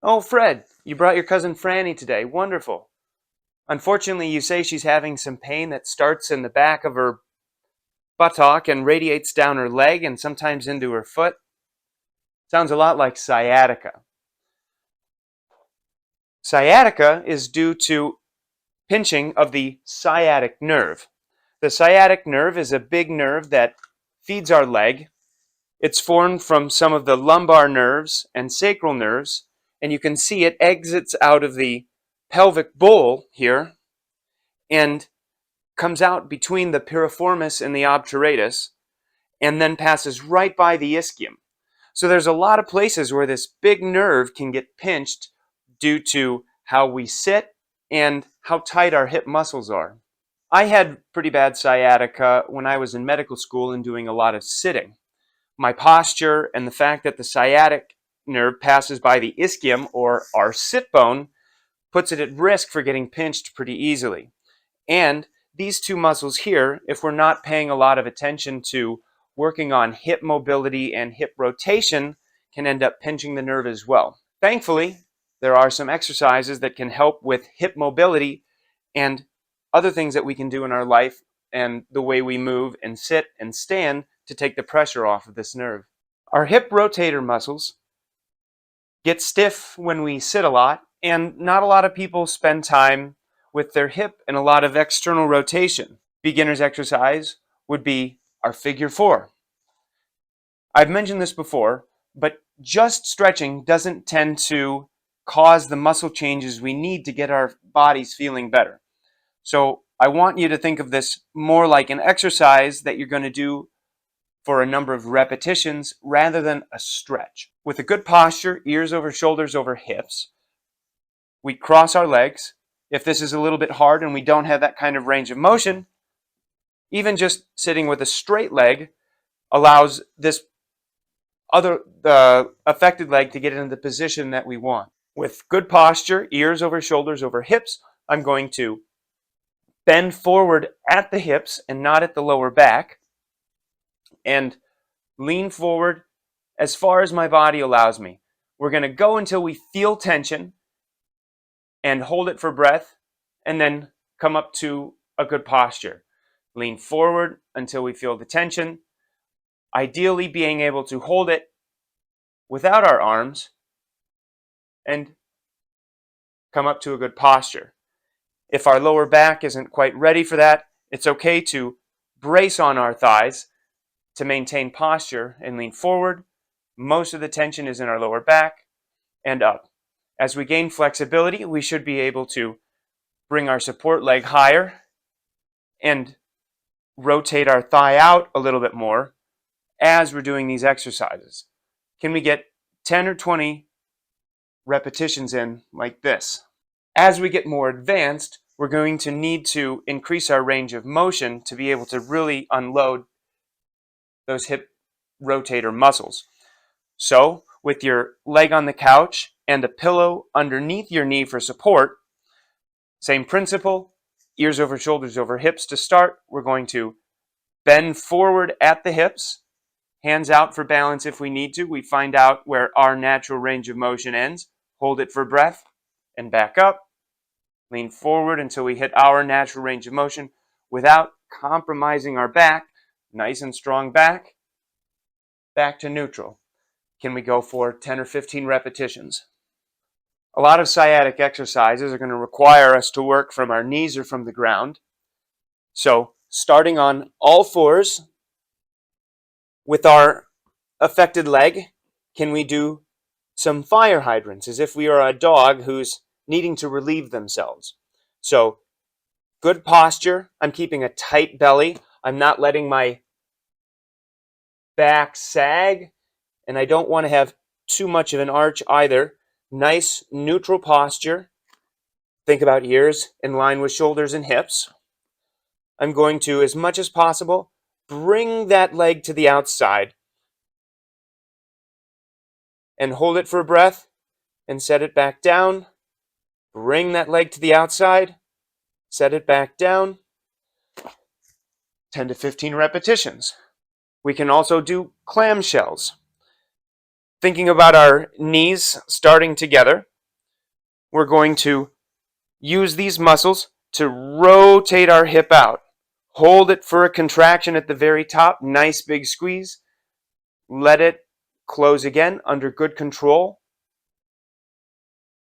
Oh, Fred, you brought your cousin Franny today. Wonderful. Unfortunately, you say she's having some pain that starts in the back of her buttock and radiates down her leg and sometimes into her foot. Sounds a lot like sciatica. Sciatica is due to pinching of the sciatic nerve. The sciatic nerve is a big nerve that feeds our leg. It's formed from some of the lumbar nerves and sacral nerves, and you can see it exits out of the pelvic bowl here and comes out between the piriformis and the obturatus, and then passes right by the ischium. So there's a lot of places where this big nerve can get pinched due to how we sit and how tight our hip muscles are. I had pretty bad sciatica when I was in medical school and doing a lot of sitting. My posture and the fact that the sciatic nerve passes by the ischium, or our sit bone, puts it at risk for getting pinched pretty easily. And these two muscles here, if we're not paying a lot of attention to working on hip mobility and hip rotation, can end up pinching the nerve as well. Thankfully, there are some exercises that can help with hip mobility and other things that we can do in our life and the way we move and sit and stand to take the pressure off of this nerve. Our hip rotator muscles get stiff when we sit a lot, and not a lot of people spend time with their hip and a lot of external rotation. Beginner's exercise would be our figure four. I've mentioned this before, but just stretching doesn't tend to cause the muscle changes we need to get our bodies feeling better. So I want you to think of this more like an exercise that you're going to do for a number of repetitions rather than a stretch. With a good posture, ears over shoulders over hips, we cross our legs. If this is a little bit hard and we don't have that kind of range of motion, even just sitting with a straight leg allows this the affected leg to get into the position that we want. With good posture, ears over shoulders over hips, I'm going to bend forward at the hips and not at the lower back, and lean forward as far as my body allows me. We're going to go until we feel tension and hold it for breath, and then come up to a good posture. Lean forward until we feel the tension, ideally being able to hold it without our arms, and come up to a good posture. If our lower back isn't quite ready for that, it's okay to brace on our thighs to maintain posture and lean forward. Most of the tension is in our lower back and up. As we gain flexibility, we should be able to bring our support leg higher and rotate our thigh out a little bit more as we're doing these exercises. Can we get 10 or 20 repetitions in like this? As we get more advanced, we're going to need to increase our range of motion to be able to really unload those hip rotator muscles. So, with your leg on the couch and a pillow underneath your knee for support, same principle, ears over shoulders over hips to start. We're going to bend forward at the hips, hands out for balance if we need to. We find out where our natural range of motion ends, hold it for breath, and back up. Lean forward until we hit our natural range of motion without compromising our back. Nice and strong back. Back to neutral. Can we go for 10 or 15 repetitions? A lot of sciatic exercises are going to require us to work from our knees or from the ground. So, starting on all fours with our affected leg, can we do some fire hydrants as if we are a dog who's needing to relieve themselves? So, good posture. I'm keeping a tight belly. I'm not letting my back sag, and I don't want to have too much of an arch either. Nice neutral posture. Think about ears in line with shoulders and hips. I'm going to, as much as possible, bring that leg to the outside and hold it for a breath and set it back down. Bring that leg to the outside, set it back down. 10 to 15 repetitions. We can also do clam shells. Thinking about our knees starting together, we're going to use these muscles to rotate our hip out. Hold it for a contraction at the very top, nice big squeeze. Let it close again under good control.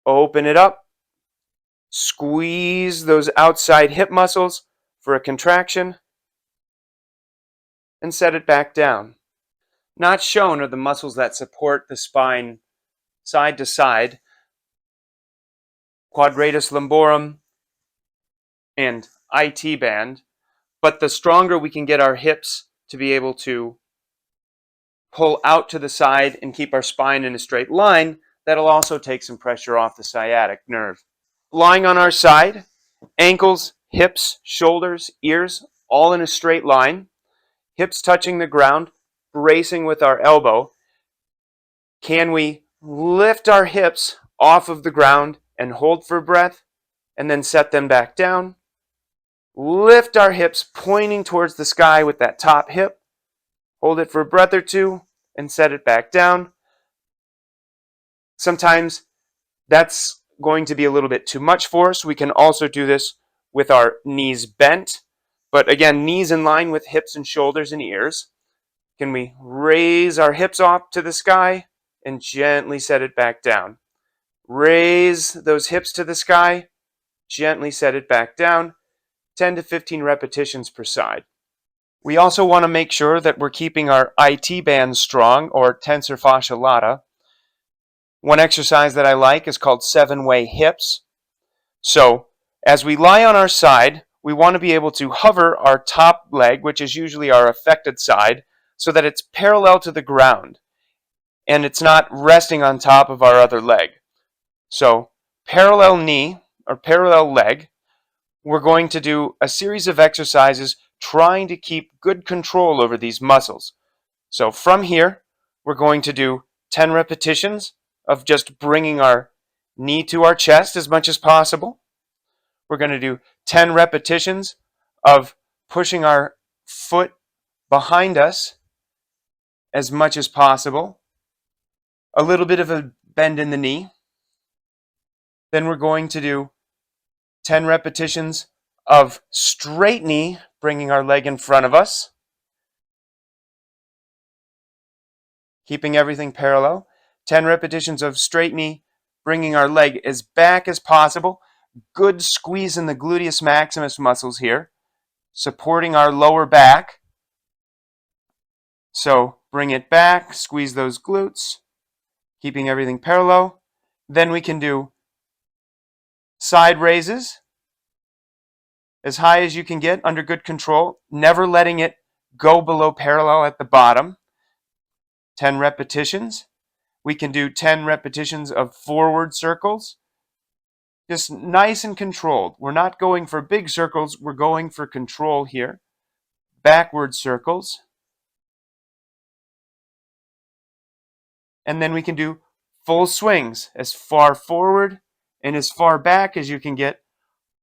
Open it up. Squeeze those outside hip muscles for a contraction and set it back down. Not shown are the muscles that support the spine side to side, quadratus lumborum and IT band, but the stronger we can get our hips to be able to pull out to the side and keep our spine in a straight line, that'll also take some pressure off the sciatic nerve. Lying on our side, ankles, hips, shoulders, ears, all in a straight line, hips touching the ground, bracing with our elbow. Can we lift our hips off of the ground and hold for breath and then set them back down? Lift our hips pointing towards the sky with that top hip. Hold it for a breath or two and set it back down. Sometimes that's going to be a little bit too much for us. We can also do this with our knees bent. But again, knees in line with hips and shoulders and ears. Can we raise our hips off to the sky and gently set it back down? Raise those hips to the sky, gently set it back down. 10 to 15 repetitions per side. We also want to make sure that we're keeping our IT band strong, or tensor fascia lata. One exercise that I like is called 7-way hips. So as we lie on our side, we want to be able to hover our top leg, which is usually our affected side, so that it's parallel to the ground and it's not resting on top of our other leg. So parallel knee or parallel leg. We're going to do a series of exercises trying to keep good control over these muscles. So from here, we're going to do 10 repetitions of just bringing our knee to our chest as much as possible. We're going to do 10 repetitions of pushing our foot behind us as much as possible. A little bit of a bend in the knee. Then we're going to do 10 repetitions of straight knee, bringing our leg in front of us, keeping everything parallel. 10 repetitions of straight knee, bringing our leg as back as possible. Good squeeze in the gluteus maximus muscles here, supporting our lower back. So bring it back, squeeze those glutes, keeping everything parallel. Then we can do side raises, as high as you can get under good control, never letting it go below parallel at the bottom. 10 repetitions. We can do 10 repetitions of forward circles. Just nice and controlled. We're not going for big circles, we're going for control here. Backward circles. And then we can do full swings, as far forward and as far back as you can get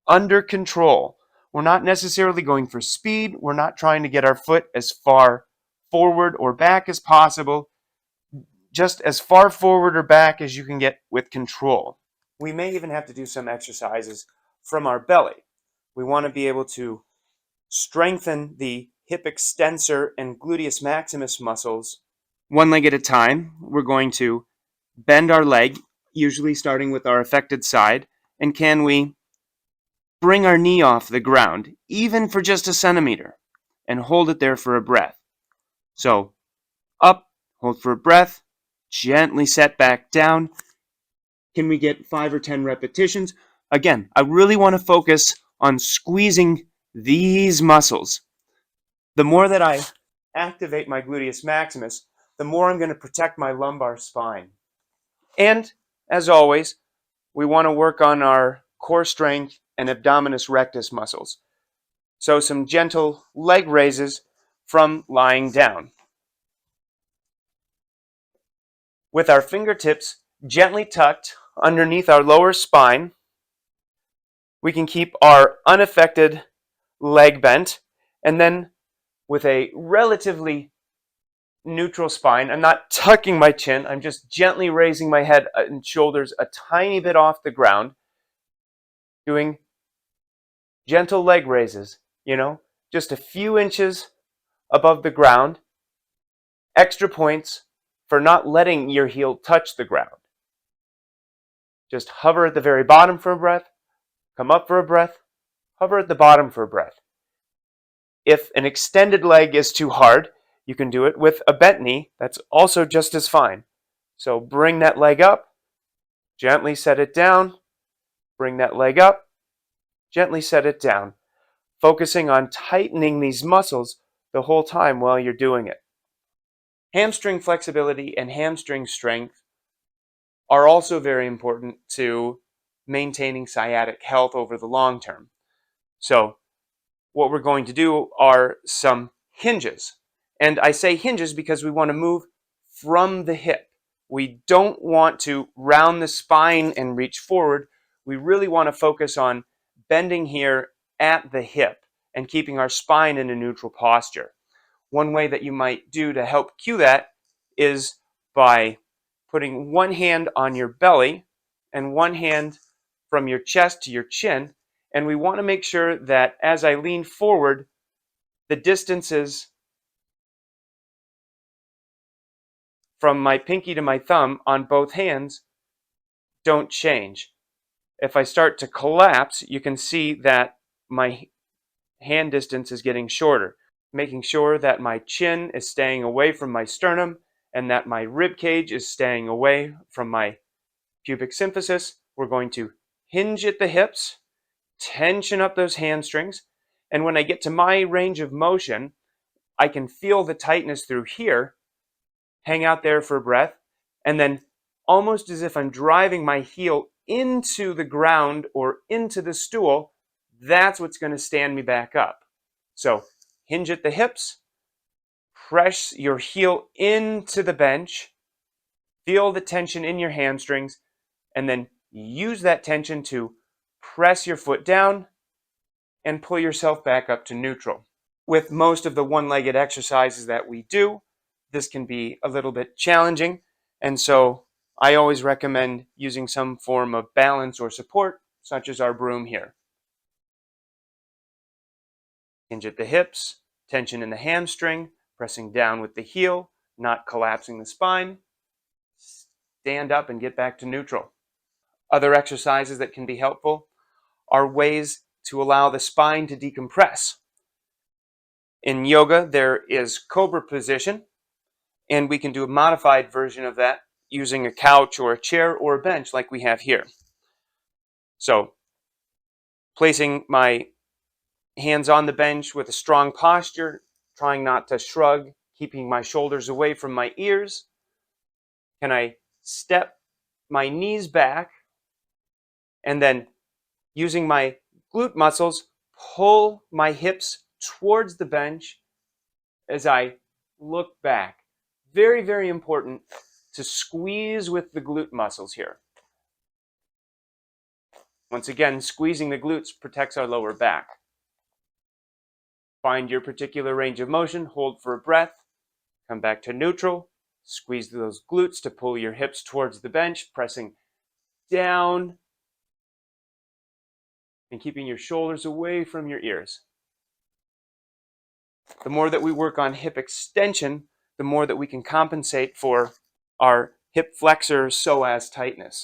under control. We're not necessarily going for speed. We're not trying to get our foot as far forward or back as possible. Just as far forward or back as you can get with control. We may even have to do some exercises from our belly. We want to be able to strengthen the hip extensor and gluteus maximus muscles. One leg at a time, we're going to bend our leg, usually starting with our affected side, and can we bring our knee off the ground, even for just a centimeter, and hold it there for a breath. So, up, hold for a breath, gently set back down. Can we get 5 or 10 repetitions? Again, I really want to focus on squeezing these muscles. The more that I activate my gluteus maximus, the more I'm going to protect my lumbar spine. And, as always, we want to work on our core strength and abdominis rectus muscles. So some gentle leg raises from lying down. With our fingertips gently tucked underneath our lower spine, we can keep our unaffected leg bent, and then with a relatively neutral spine. I'm not tucking my chin. I'm just gently raising my head and shoulders a tiny bit off the ground, doing gentle leg raises, just a few inches above the ground. Extra points for not letting your heel touch the ground. Just hover at the very bottom for a breath, come up for a breath, hover at the bottom for a breath. If an extended leg is too hard, you can do it with a bent knee. That's also just as fine. So bring that leg up, gently set it down, bring that leg up, gently set it down, focusing on tightening these muscles the whole time while you're doing it. Hamstring flexibility and hamstring strength are also very important to maintaining sciatic health over the long term. So what we're going to do are some hinges. And I say hinges because we want to move from the hip. We don't want to round the spine and reach forward. We really want to focus on bending here at the hip and keeping our spine in a neutral posture. One way that you might do to help cue that is by putting one hand on your belly and one hand from your chest to your chin. And we want to make sure that as I lean forward, the distances from my pinky to my thumb on both hands don't change. If I start to collapse, you can see that my hand distance is getting shorter, making sure that my chin is staying away from my sternum and that my rib cage is staying away from my pubic symphysis. We're going to hinge at the hips, tension up those hamstrings, and when I get to my range of motion, I can feel the tightness through here, hang out there for a breath, and then almost as if I'm driving my heel into the ground or into the stool, that's what's going to stand me back up. So hinge at the hips, press your heel into the bench, feel the tension in your hamstrings, and then use that tension to press your foot down and pull yourself back up to neutral. With most of the one-legged exercises that we do, this can be a little bit challenging, and so I always recommend using some form of balance or support, such as our broom here. Hinge at the hips, tension in the hamstring, pressing down with the heel, not collapsing the spine. Stand up and get back to neutral. Other exercises that can be helpful are ways to allow the spine to decompress. In yoga, there is cobra position, and we can do a modified version of that using a couch or a chair or a bench like we have here. So, placing my hands on the bench with a strong posture, trying not to shrug, keeping my shoulders away from my ears. Can I step my knees back and then using my glute muscles, pull my hips towards the bench as I look back. Very, very important to squeeze with the glute muscles here. Once again, squeezing the glutes protects our lower back. Find your particular range of motion, hold for a breath, come back to neutral, squeeze those glutes to pull your hips towards the bench, pressing down and keeping your shoulders away from your ears. The more that we work on hip extension, the more that we can compensate for our hip flexor psoas tightness.